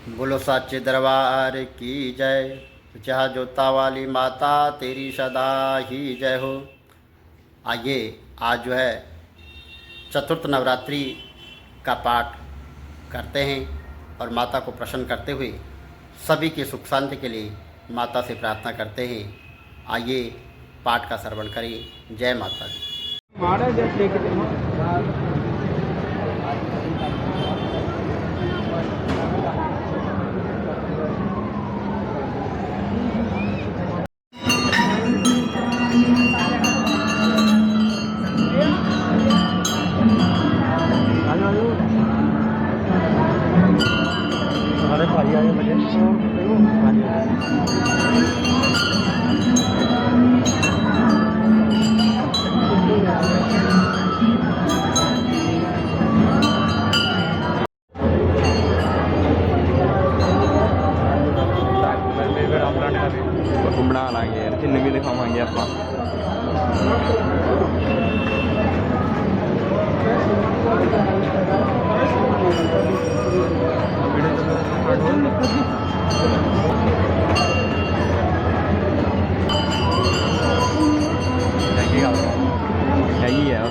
बोलो साचे दरबार की जय। जहाँ जोता वाली माता तेरी सदा ही जय हो। आइए आज जो है चतुर्थ नवरात्रि का पाठ करते हैं और माता को प्रसन्न करते हुए सभी की सुख शांति के लिए माता से प्रार्थना करते हैं। आइए पाठ का श्रवण करें। जय माता दी। हमारे भाई आए बजे बना लांगे यार चिन्ह भी दिखावांगे आप यही है हाँ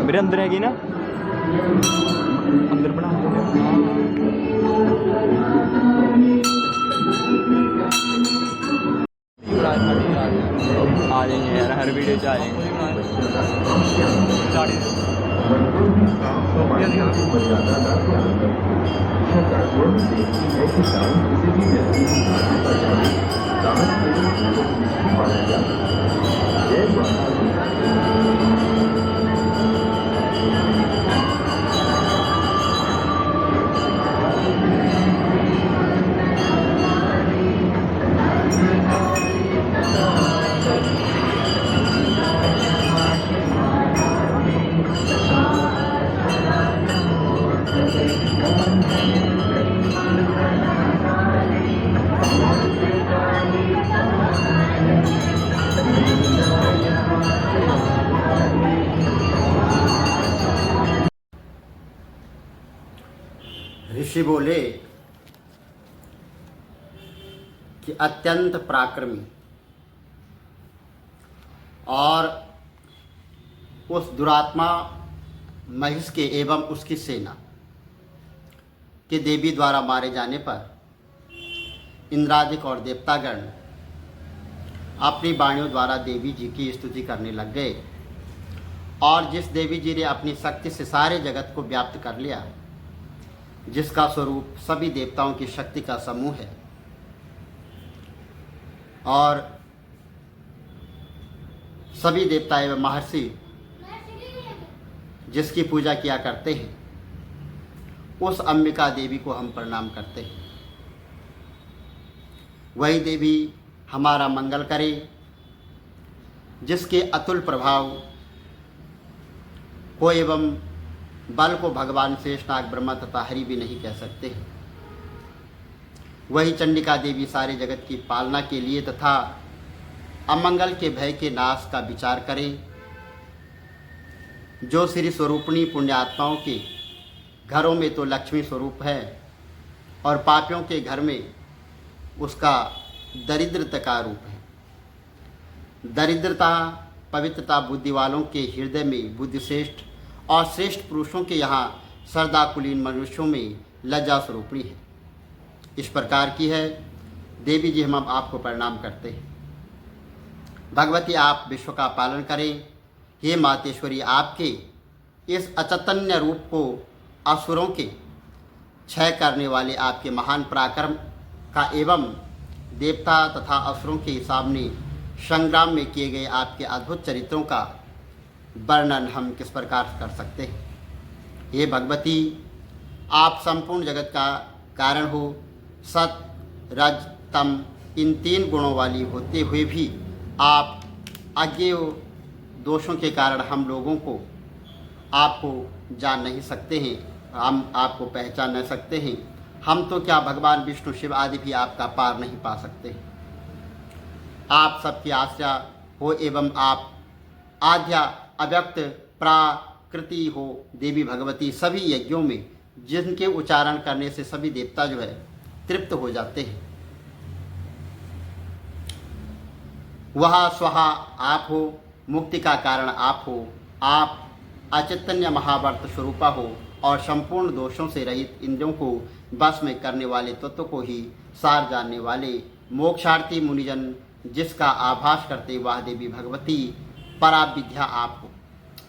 मेरे अंदर हैगी ना अंदर बना आ जाएंगे यार हर वीडियो से आ ऋषि बोले कि अत्यंत पराक्रमी और उस दुरात्मा महिष के एवं उसकी सेना के देवी द्वारा मारे जाने पर इंद्रादिक और देवतागण अपनी वाणियों द्वारा देवी जी की स्तुति करने लग गए। और जिस देवी जी ने अपनी शक्ति से सारे जगत को व्याप्त कर लिया, जिसका स्वरूप सभी देवताओं की शक्ति का समूह है और सभी देवता एवं महर्षि जिसकी पूजा किया करते हैं, उस अंबिका देवी को हम प्रणाम करते हैं। वही देवी हमारा मंगल करे, जिसके अतुल प्रभाव को एवं बल को भगवान शेषनाग ब्रह्मा तथा हरि भी नहीं कह सकते हैं। वही चंडिका देवी सारे जगत की पालना के लिए तथा अमंगल के भय के नाश का विचार करें। जो श्री स्वरूपणी पुण्यात्माओं के घरों में तो लक्ष्मी स्वरूप है और पापियों के घर में उसका दरिद्रता का रूप है। दरिद्रता पवित्रता बुद्धि वालों के हृदय में बुद्धिश्रेष्ठ और श्रेष्ठ पुरुषों के यहाँ श्रद्धा कुलीन मनुष्यों में लज्जा स्वरूपणी है। इस प्रकार की है देवी जी, हम आपको प्रणाम करते हैं। भगवती आप विश्व का पालन करें। हे मातेश्वरी, आपके इस अचैतन्य रूप को असुरों के क्षय करने वाले आपके महान पराक्रम का एवं देवता तथा असुरों के सामने संग्राम में किए गए आपके अद्भुत चरित्रों का वर्णन हम किस प्रकार कर सकते हैं। हे भगवती, आप संपूर्ण जगत का कारण हो। सत रज तम इन 3 गुणों वाली होते हुए भी आप अज्ञेय दोषों के कारण हम लोगों को आपको जान नहीं सकते हैं, हम आपको पहचान नहीं सकते हैं। हम तो क्या भगवान विष्णु शिव आदि भी आपका पार नहीं पा सकते। आप सबकी आश्रय हो एवं आप आद्या अव्यक्त प्राकृति हो देवी भगवती। सभी यज्ञों में जिनके उच्चारण करने से सभी देवता जो है तृप्त हो जाते हैं, वह स्वहा आप हो, मुक्ति का कारण आप हो। आप अचैतन्य महावर्त स्वरूपा हो और संपूर्ण दोषों से रहित इंद्रियों को बस में करने वाले तत्व को ही सार जानने वाले मोक्षार्थी मुनिजन जिसका आभास करते वह देवी भगवती परा विद्या आप हो।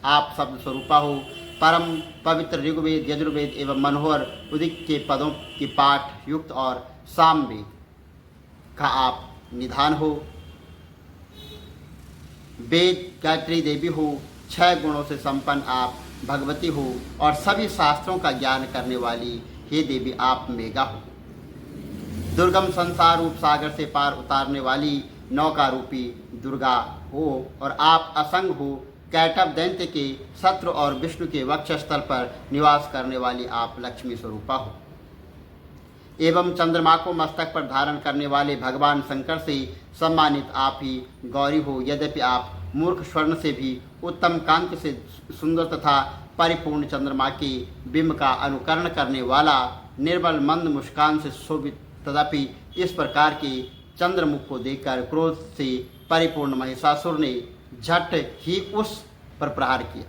आप शब्द स्वरूपा हो, परम पवित्र ऋग्वेद यजुर्वेद एवं मनोहर उदित के पदों की पाठ युक्त और सामवेद का आप निधान हो। वेद गायत्री देवी हो, 6 गुणों से संपन्न आप भगवती हो और सभी शास्त्रों का ज्ञान करने वाली हे देवी आप मेघा हो। दुर्गम संसार रूप सागर से पार उतारने वाली नौका रूपी दुर्गा हो और आप असंग हो। कैटव दैत्य के शत्रु और विष्णु के वक्षस्थल पर निवास करने वाली आप लक्ष्मी स्वरूपा हो। एवं चंद्रमा को मस्तक पर धारण करने वाले भगवान शंकर से सम्मानित आप ही गौरी हो। यद्यपि आप मूर्ख स्वर्ण से भी उत्तम कांति से सुंदर तथा परिपूर्ण चंद्रमा के बिंब का अनुकरण करने वाला निर्बल मंद मुस्कान से शोभित, तथापि इस प्रकार के चंद्रमुख को देखकर क्रोध से परिपूर्ण महिषासुर ने झट ही उस पर प्रहार किया।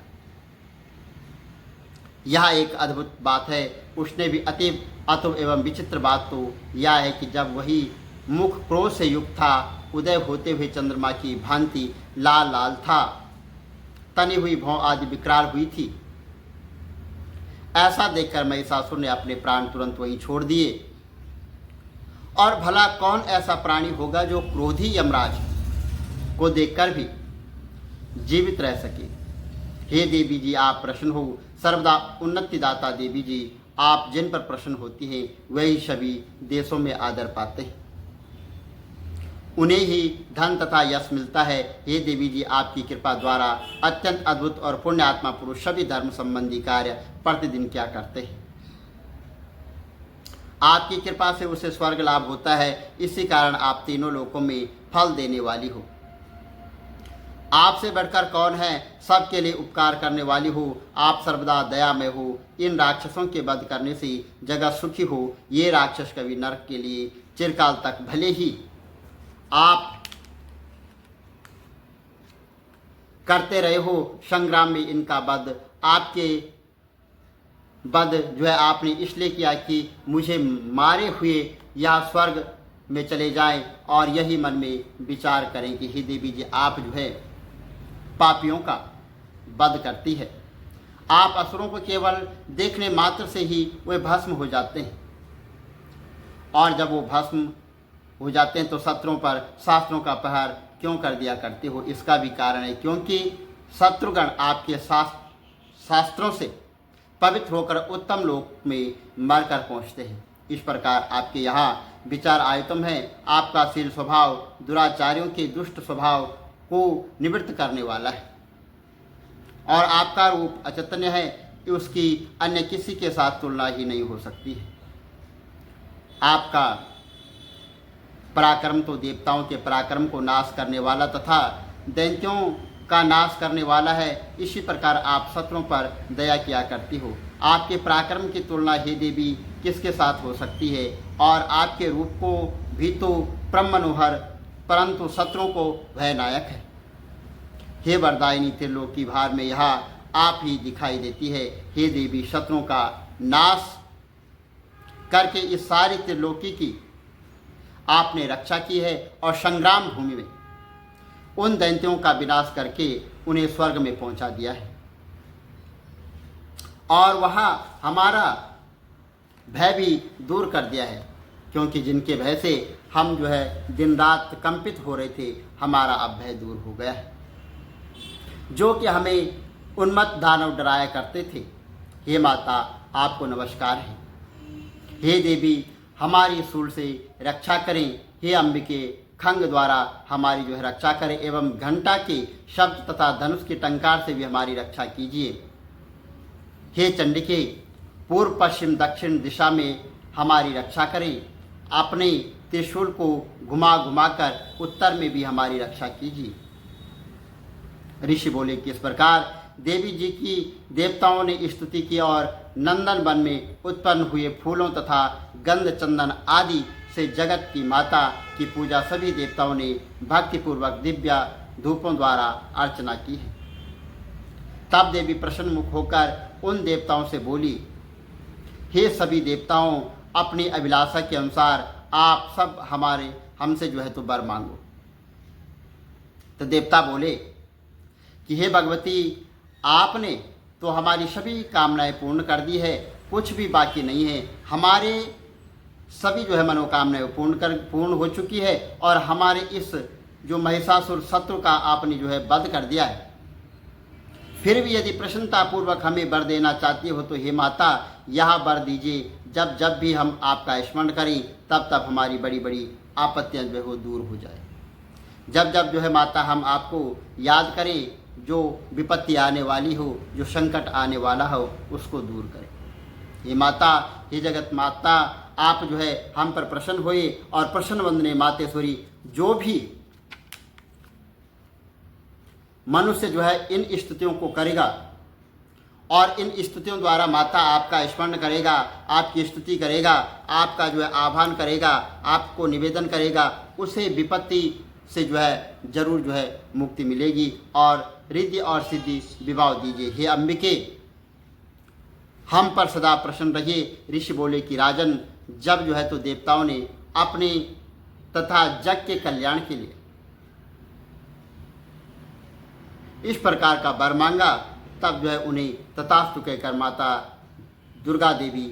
यह एक अद्भुत बात है। उसने भी अतीव एवं विचित्र बात तो यह है कि जब वही मुख क्रोध से युक्त था, उदय होते हुए चंद्रमा की भांति लाल लाल था, तनी हुई भौं आदि विकराल हुई थी। ऐसा देखकर महिषासुर ने अपने प्राण तुरंत वहीं छोड़ दिए। और भला कौन ऐसा प्राणी होगा जो क्रोधी यमराज को देखकर भी जीवित रह सके। हे देवी जी, आप प्रसन्न हो। सर्वदा उन्नति दाता देवी जी, आप जिन पर प्रसन्न होती हैं वही सभी देशों में आदर पाते हैं, उन्हें ही धन तथा यश मिलता है। हे देवी जी, आपकी कृपा द्वारा अत्यंत अद्भुत और पुण्य आत्मा पुरुष सभी धर्म संबंधी कार्य प्रतिदिन क्या करते हैं। आपकी कृपा से उसे स्वर्ग लाभ होता है। इसी कारण आप तीनों लोकों में फल देने वाली हो। आपसे बढ़कर कौन है, सबके लिए उपकार करने वाली हो। आप सर्वदा दयामय हो। इन राक्षसों के वध करने से जगत सुखी हो। ये राक्षस कभी नरक के लिए चिरकाल तक भले ही आप करते रहे हो। संग्राम में इनका वध आपके वध जो है आपने इसलिए किया कि मुझे मारे हुए या स्वर्ग में चले जाएं, और यही मन में विचार करें कि हे देवी जी, आप जो है पापियों का वध करती है। आप असुरों को केवल देखने मात्र से ही वे भस्म हो जाते हैं, और जब वो भस्म हो जाते हैं तो शत्रुओं पर शास्त्रों का प्रहार क्यों कर दिया करते हो। इसका भी कारण है क्योंकि शत्रुगण आपके शास्त्रों से पवित्र होकर उत्तम लोक में मरकर पहुँचते हैं। इस प्रकार आपके यहाँ विचार आयतम है। आपका शील स्वभाव दुराचारियों के दुष्ट स्वभाव को निवृत्त करने वाला है, और आपका रूप अचैतन्य है कि उसकी अन्य किसी के साथ तुलना ही नहीं हो सकती है। आपका पराक्रम तो देवताओं के पराक्रम को नाश करने वाला तथा दैत्यों का नाश करने वाला है। इसी प्रकार आप शत्रुओं पर दया किया करती हो। आपके पराक्रम की तुलना हे देवी किसके साथ हो सकती है, और आपके रूप को भी तो परम मनोहर, परंतु शत्रुओं को भयनायक है। हे वरदायिनी त्रिलोकी भार में यहाँ आप ही दिखाई देती है। हे देवी, शत्रुओं का नाश करके इस सारी त्रिलोकी की आपने रक्षा की है और संग्राम भूमि में उन दैत्यों का विनाश करके उन्हें स्वर्ग में पहुंचा दिया है और वहाँ हमारा भय भी दूर कर दिया है, क्योंकि जिनके भय से हम जो है दिन रात कंपित हो रहे थे, हमारा अब भय दूर हो गया है। जो कि हमें उन्मत्त दानव डराया करते थे, हे माता आपको नमस्कार है। हे देवी हमारी सूल से रक्षा करें, हे अंबिके खंग द्वारा हमारी जो है रक्षा करें एवं घंटा के शब्द तथा धनुष के टंकार से भी हमारी रक्षा कीजिए। हे चंडिके पूर्व पश्चिम दक्षिण दिशा में हमारी रक्षा करें, अपने त्रिशूल को घुमा घुमा कर उत्तर में भी हमारी रक्षा कीजिए। ऋषि बोले कि इस प्रकार देवी जी की देवताओं ने स्तुति की और नंदन वन में उत्पन्न हुए फूलों तथा गंध चंदन आदि से जगत की माता की पूजा सभी देवताओं ने भक्तिपूर्वक दिव्य धूपों द्वारा अर्चना की है। तब देवी प्रसन्न मुख होकर उन देवताओं से बोली, हे सभी देवताओं, अपनी अभिलाषा के अनुसार आप सब हमसे जो है तो वर मांगो। तो देवता बोले कि हे भगवती, आपने तो हमारी सभी कामनाएं पूर्ण कर दी है, कुछ भी बाकी नहीं है। हमारे सभी जो है मनोकामनाएं पूर्ण हो चुकी है और हमारे इस जो महिषासुर शत्रु का आपने जो है वध कर दिया है। फिर भी यदि प्रसन्नतापूर्वक हमें वर देना चाहती हो तो हे माता यह वर दीजिए, जब जब भी हम आपका स्मरण करें तब तब हमारी बड़ी बड़ी आपत्तियां जो है वो दूर हो जाए। जब जब जो है माता हम आपको याद करें, जो विपत्ति आने वाली हो, जो संकट आने वाला हो, उसको दूर करें। हे माता, हे जगत माता, आप जो है हम पर प्रसन्न होइए और प्रसन्न वंदने मातेश्वरी। जो भी मनुष्य जो है इन स्तुतियों को करेगा और इन स्तुतियों द्वारा माता आपका स्मरण करेगा, आपकी स्तुति करेगा, आपका जो है आह्वान करेगा, आपको निवेदन करेगा, उसे विपत्ति से जो है जरूर जो है मुक्ति मिलेगी और रिद्धि और सिद्धि विवाह दीजिए। हे अंबिके हम पर सदा प्रसन्न रहिए। ऋषि बोले कि राजन, जब जो है तो देवताओं ने अपने तथा जग के कल्याण के लिए इस प्रकार का वर मांगा, तब जो है उन्हें तथास्तु कहकर माता दुर्गा देवी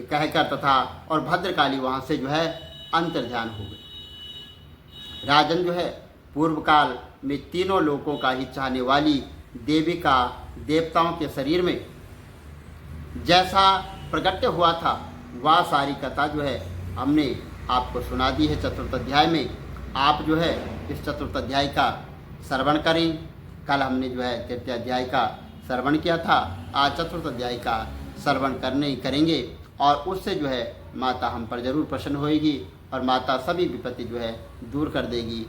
कहकर तथा और भद्रकाली वहाँ से जो है अंतर्ध्यान हो गए। राजन जो है पूर्व काल में तीनों लोकों का ही चाहने वाली देवी का देवताओं के शरीर में जैसा प्रकट हुआ था, वह सारी कथा जो है हमने आपको सुना दी है चतुर्थ अध्याय में। आप जो है इस चतुर्थ अध्याय का श्रवण करें। कल हमने जो है तृतीय अध्याय का श्रवण किया था, आज चतुर्थ अध्याय का श्रवण करेंगे और उससे जो है माता हम पर जरूर प्रसन्न होएगी और माता सभी विपत्ति जो है दूर कर देगी।